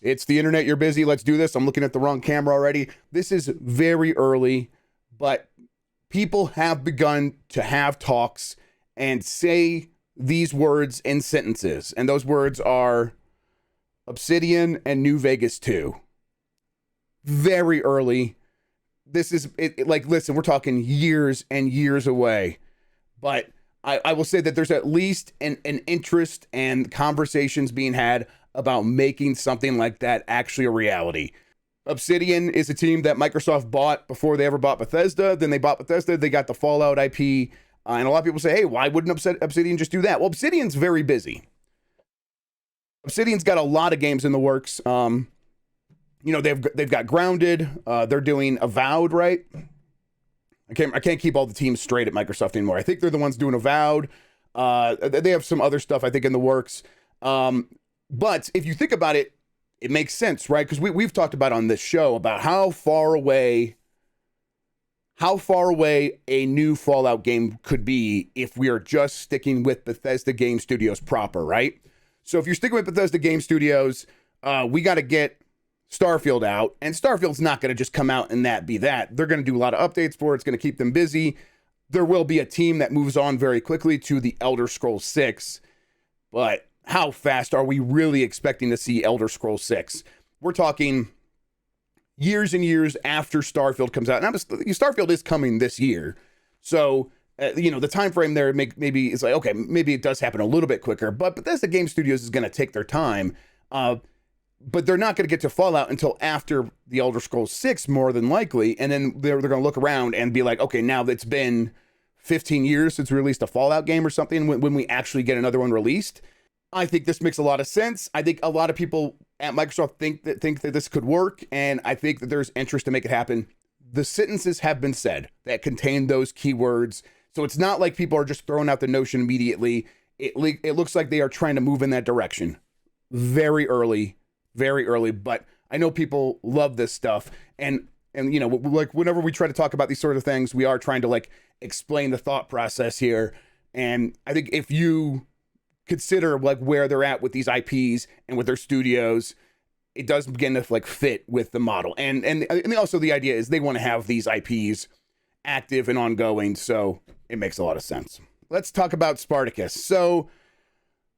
It's the internet. You're busy. Let's do this. I'm looking at the wrong camera already. This is very early, but people have begun to have talks and say these words in sentences. And those words are Obsidian and New Vegas 2. Very early. This is like, listen, we're talking years and years away, but I will say that there's at least an interest and conversations being had about making something like that actually a reality. Obsidian is a team that Microsoft bought before they ever bought Bethesda. Then they bought Bethesda. They got the Fallout IP. And a lot of people say, hey, why wouldn't Obsidian just do that? Well, Obsidian's very busy. Obsidian's got a lot of games in the works. They've got Grounded. They're doing Avowed, right? I can't keep all the teams straight at Microsoft anymore. I think they're the ones doing Avowed. They have some other stuff, I think, in the works. But if you think about it, it makes sense, right? Because we've talked about on this show about how far away a new Fallout game could be if we are just sticking with Bethesda Game Studios proper, right? So if you're sticking with Bethesda Game Studios, we got to get Starfield out, and Starfield's not going to just come out and be that. They're going to do a lot of updates for it. It's going to keep them busy. There will be a team that moves on very quickly to the Elder Scrolls 6, but how fast are we really expecting to see Elder Scrolls 6? We're talking years and years after Starfield comes out. And Starfield is coming this year. So, the time frame there maybe is like, okay, maybe it does happen a little bit quicker, but Bethesda Game Studios is going to take their time. But they're not going to get to Fallout until after the Elder Scrolls 6, more than likely. And then they're going to look around and be like, okay, now it's been 15 years since we released a Fallout game or something when we actually get another one released. I think this makes a lot of sense. I think a lot of people at Microsoft think that this could work, and I think that there's interest to make it happen. The sentences have been said that contain those keywords, so it's not like people are just throwing out the notion immediately. It looks like they are trying to move in that direction. Very early, but I know people love this stuff, and like whenever we try to talk about these sort of things, we are trying to like explain the thought process here. And I think if you consider like where they're at with these IPs and with their studios, it does begin to like fit with the model. And also the idea is they want to have these IPs active and ongoing, so it makes a lot of sense. Let's talk about Spartacus. So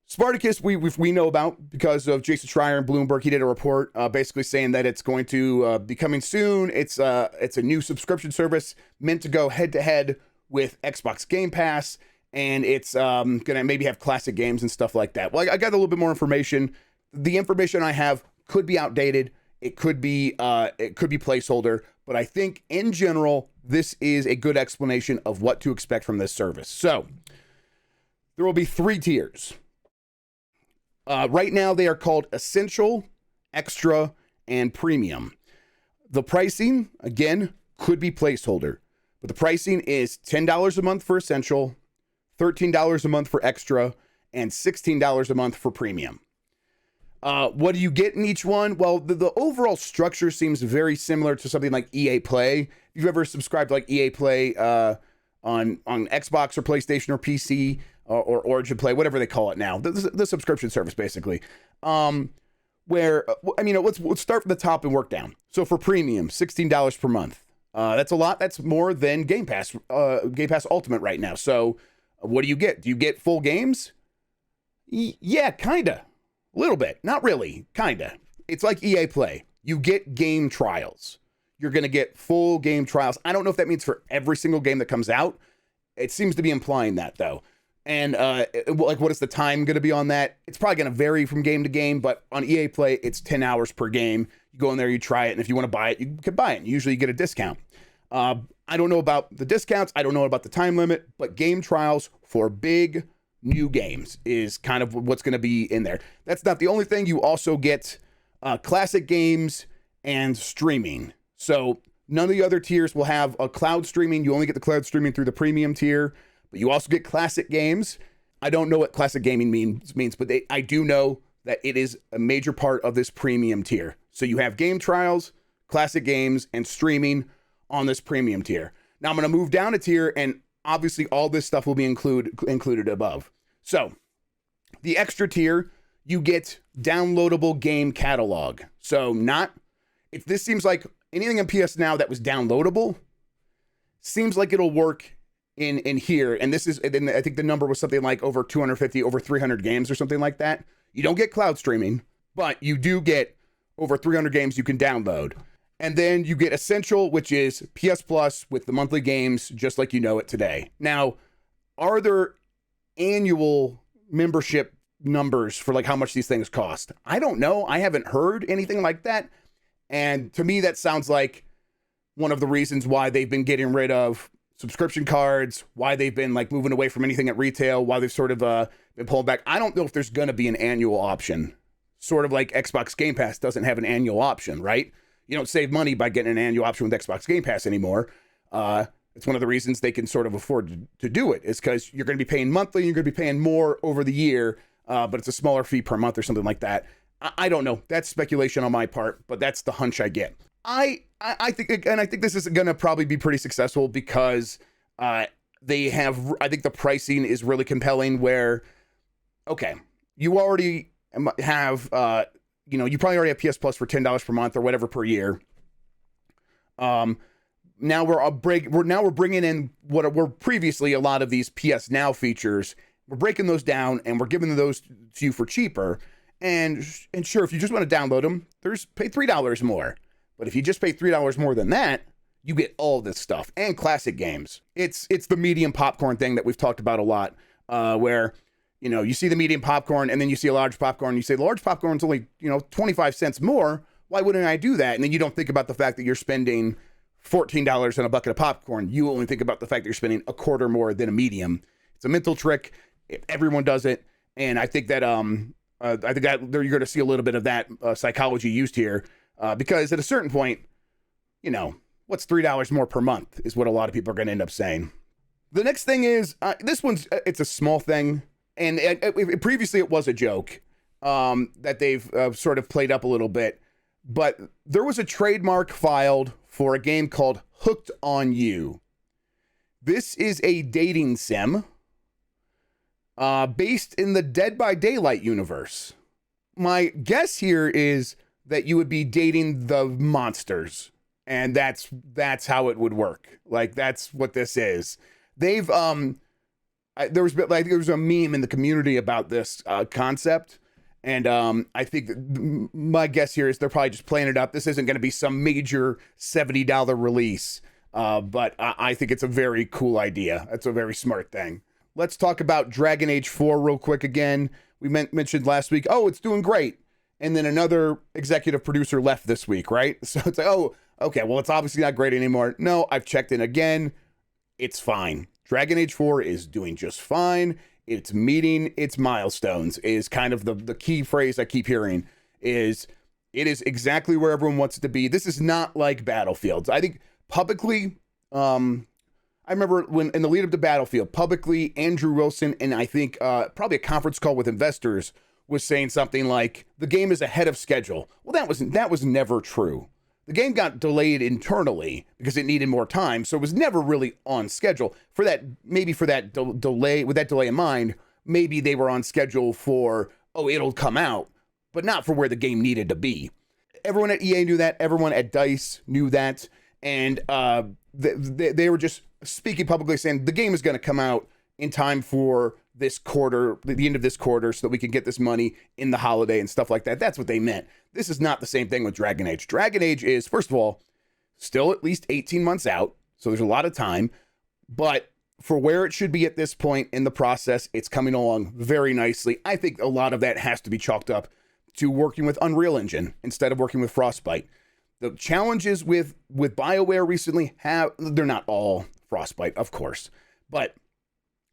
Spartacus, we know about because of Jason Schreier and Bloomberg. He did a report basically saying that it's going to be coming soon. It's a new subscription service meant to go head to head with Xbox Game Pass, and it's gonna maybe have classic games and stuff like that. Well, I got a little bit more information. The information I have could be outdated. It could be placeholder, but I think in general this is a good explanation of what to expect from this service. So there will be 3 tiers. Right now, they are called Essential, Extra, and Premium. The pricing, again, could be placeholder, but the pricing is $10 a month for Essential, $13 a month for Extra, and $16 a month for Premium. What do you get in each one? Well, the overall structure seems very similar to something like EA Play. If you've ever subscribed to like EA Play on Xbox or PlayStation or PC, or Origin Play, whatever they call it now, the subscription service, basically. Let's start from the top and work down. So for Premium, $16 per month. That's a lot. That's more than Game Pass Ultimate right now. So what do you get? Do you get full games? Yeah, kinda. A little bit. Not really. Kinda. It's like EA Play. You get game trials. You're going to get full game trials. I don't know if that means for every single game that comes out. It seems to be implying that, though. And what is the time going to be on that? It's probably going to vary from game to game, but on EA Play, it's 10 hours per game. You go in there, you try it, and if you want to buy it, you can buy it. Usually you get a discount. I don't know about the discounts. I don't know about the time limit, but game trials for big new games is kind of what's going to be in there. That's not the only thing. You also get classic games and streaming. So none of the other tiers will have a cloud streaming. You only get the cloud streaming through the premium tier. But you also get classic games. I don't know what classic gaming means, but I do know that it is a major part of this premium tier. So you have game trials, classic games, and streaming on this premium tier. Now I'm going to move down a tier, and obviously all this stuff will be included above. So the extra tier, you get downloadable game catalog. So if this seems like anything on PS Now that was downloadable, seems like it'll work in here. And then I think the number was something like over 250, over 300 games or something like that. You don't get cloud streaming, but you do get over 300 games you can download. And then you get Essential, which is PS Plus with the monthly games, just like you know it today. Now, are there annual membership numbers for like how much these things cost? I don't know. I haven't heard anything like that. And to me, that sounds like one of the reasons why they've been getting rid of subscription cards, why they've been like moving away from anything at retail, why they've sort of been pulling back. I don't know if there's going to be an annual option, sort of like Xbox Game Pass doesn't have an annual option, right? You don't save money by getting an annual option with Xbox Game Pass anymore. It's one of the reasons they can sort of afford to do it, is because you're going to be paying monthly, you're going to be paying more over the year, but it's a smaller fee per month or something like that. I don't know. That's speculation on my part, but that's the hunch I get. I think, and I think this is going to probably be pretty successful because they have, I think the pricing is really compelling where, okay, you already have, you probably already have PS Plus for $10 per month or whatever per year. Now we're bringing in what were previously a lot of these PS Now features. We're breaking those down and we're giving those to you for cheaper. And sure, if you just want to download them, pay $3 more. But if you just pay $3 more than that, you get all this stuff and classic games. It's the medium popcorn thing that we've talked about a lot, where, you see the medium popcorn and then you see a large popcorn. You say the large popcorn's only, 25 cents more. Why wouldn't I do that? And then you don't think about the fact that you're spending $14 on a bucket of popcorn. You only think about the fact that you're spending a quarter more than a medium. It's a mental trick. Everyone does it. And I think that, you're going to see a little bit of that psychology used here. Because at a certain point, what's $3 more per month is what a lot of people are going to end up saying. The next thing is, it's a small thing. And previously it was a joke that they've sort of played up a little bit. But there was a trademark filed for a game called Hooked on You. This is a dating sim based in the Dead by Daylight universe. My guess here is that you would be dating the monsters, and that's how it would work. Like, that's what this is. They've there was a meme in the community about this concept, and I think my guess here is they're probably just playing it up. This isn't going to be some major $70 release, but I think it's a very cool idea. It's a very smart thing. Let's talk about Dragon Age 4 real quick again. We mentioned last week, it's doing great. And then another executive producer left this week, right? So it's like, okay, well, it's obviously not great anymore. No, I've checked in again. It's fine. Dragon Age 4 is doing just fine. It's meeting its milestones is kind of the key phrase I keep hearing is it is exactly where everyone wants it to be. This is not like Battlefields. I think publicly, I remember when in the lead up to Battlefield, publicly, Andrew Wilson, and I think probably a conference call with investors was saying something like the game is ahead of schedule. Well, that was never true. The game got delayed internally because it needed more time, so it was never really on schedule. For that delay, with that delay in mind, maybe they were on schedule for it'll come out, but not for where the game needed to be. Everyone at EA knew that. Everyone at DICE knew that, and they were just speaking publicly saying the game is going to come out in time for this quarter, the end of this quarter, so that we can get this money in the holiday and stuff like that. That's what they meant. This is not the same thing with Dragon Age. Dragon Age is, first of all, still at least 18 months out, so there's a lot of time, but for where it should be at this point in the process, it's coming along very nicely. I think a lot of that has to be chalked up to working with Unreal Engine instead of working with Frostbite. The challenges with BioWare recently they're not all Frostbite, of course, but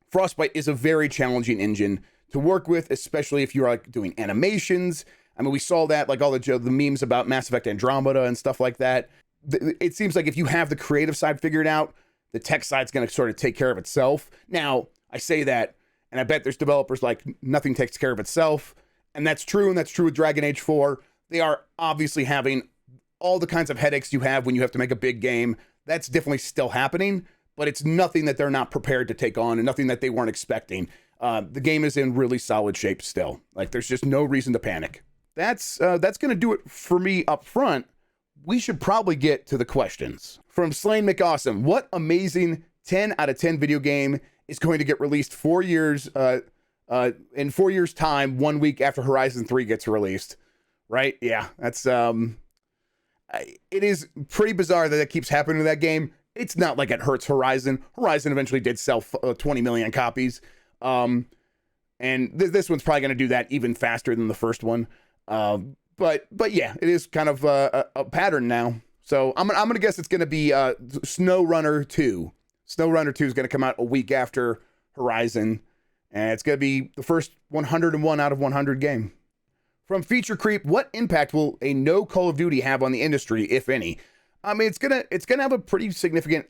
Frostbite is a very challenging engine to work with, especially if you're like doing animations. I mean, we saw that, like all the memes about Mass Effect Andromeda and stuff like that. It seems like if you have the creative side figured out, the tech side's going to sort of take care of itself. Now, I say that, and I bet there's developers like nothing takes care of itself. And that's true, and that's true with Dragon Age 4. They are obviously having all the kinds of headaches you have when you have to make a big game. That's definitely still happening, but it's nothing that they're not prepared to take on and nothing that they weren't expecting. The game is in really solid shape still. Like, there's just no reason to panic. That's going to do it for me up front. We should probably get to the questions. From Slain McAwesome, what amazing 10 out of 10 video game is going to get released 4 years, in 4 years' time, 1 week after Horizon 3 gets released? Right? Yeah, that's, it is pretty bizarre that keeps happening to that game. It's not like it hurts Horizon. Horizon eventually did sell 20 million copies. And this one's probably going to do that even faster than the first one. But yeah, it is kind of a pattern now. So I'm gonna guess it's gonna be SnowRunner 2. SnowRunner 2 is gonna come out a week after Horizon, and it's gonna be the first 101 out of 100 game. From Feature Creep, what impact will a no Call of Duty have on the industry, if any? I mean, it's gonna have a pretty significant.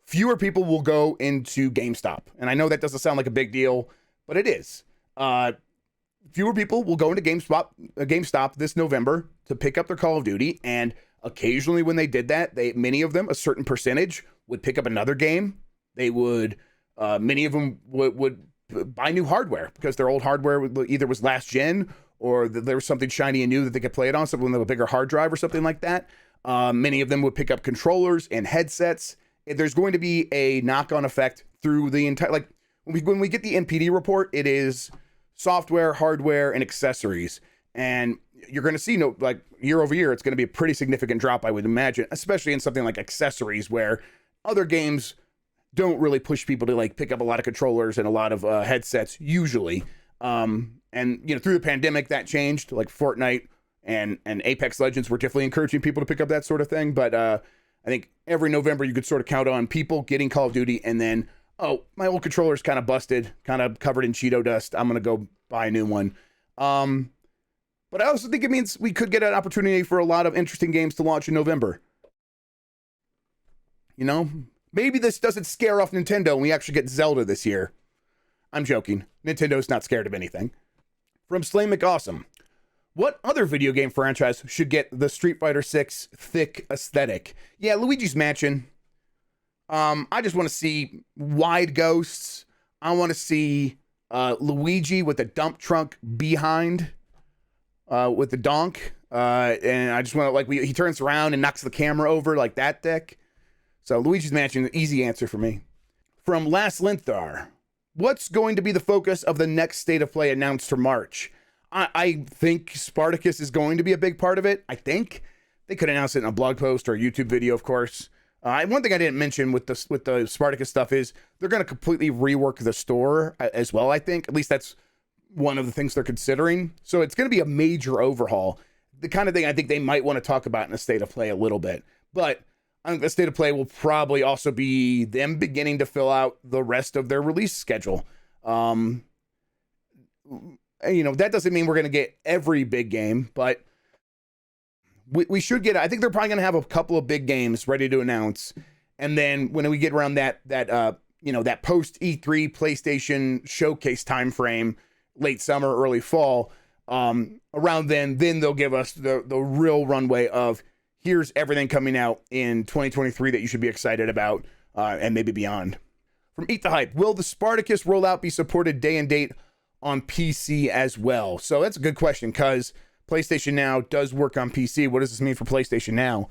Fewer people will go into GameStop, and I know that doesn't sound like a big deal, but it is. Fewer people will go into GameStop this November to pick up their Call of Duty, and occasionally when they did that, many of them, a certain percentage, would pick up another game. They would, many of them would buy new hardware because their old hardware either was last gen or there was something shiny and new that they could play it on, something with a bigger hard drive or something like that. Many of them would pick up controllers and headsets. There's going to be a knock-on effect through the entire, like when we get the NPD report, it is software, hardware, and accessories. And you're going to see, like year over year, it's going to be a pretty significant drop, I would imagine, especially in something like accessories where other games don't really push people to like pick up a lot of controllers and a lot of headsets usually. And through the pandemic that changed, like Fortnite and Apex Legends were definitely encouraging people to pick up that sort of thing. But I think every November you could sort of count on people getting Call of Duty and then, oh, my old controller's kind of busted, kind of covered in Cheeto dust. I'm going to go buy a new one. But I also think it means we could get an opportunity for a lot of interesting games to launch in November. Maybe this doesn't scare off Nintendo and we actually get Zelda this year. I'm joking. Nintendo's not scared of anything. From Slain McAwesome, what other video game franchise should get the Street Fighter 6 thick aesthetic? Yeah, Luigi's Mansion. I just want to see wide ghosts. I want to see Luigi with a dump truck behind, with the donk. And I just want to, he turns around and knocks the camera over like that thick. So Luigi's Mansion, easy answer for me. From Last Linthar, what's going to be the focus of the next State of Play announced for March? I think Spartacus is going to be a big part of it. I think they could announce it in a blog post or a YouTube video, of course. One thing I didn't mention with the Spartacus stuff is they're going to completely rework the store as well, I think. At least that's one of the things they're considering. So it's going to be a major overhaul. The kind of thing I think they might want to talk about in a State of Play a little bit. But I think the State of Play will probably also be them beginning to fill out the rest of their release schedule. That doesn't mean we're going to get every big game, but we should get, I think they're probably going to have a couple of big games ready to announce. And then when we get around that post E3 PlayStation showcase timeframe, late summer, early fall, around then they'll give us the real runway of here's everything coming out in 2023 that you should be excited about, and maybe beyond. From Eat the Hype, will the Spartacus rollout be supported day and date on PC as well? So that's a good question because PlayStation Now does work on PC. What does this mean for PlayStation Now?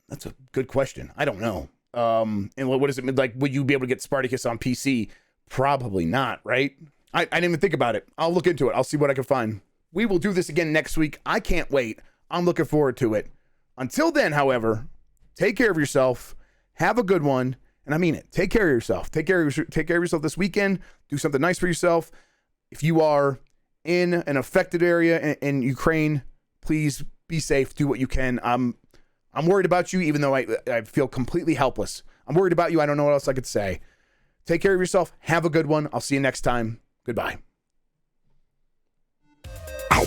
That's a good question. I don't know. And what does it mean? Like, would you be able to get Spartacus on PC? Probably not, right? I didn't even think about it. I'll look into it. I'll see what I can find. We will do this again next week. I can't wait. I'm looking forward to it. Until then, however, take care of yourself. Have a good one. And I mean it. Take care of yourself. Take care of yourself this weekend. Do something nice for yourself. If you are in an affected area in Ukraine, please be safe. Do what you can. I'm worried about you, even though I feel completely helpless. I'm worried about you. I don't know what else I could say. Take care of yourself. Have a good one. I'll see you next time. Goodbye. Ow.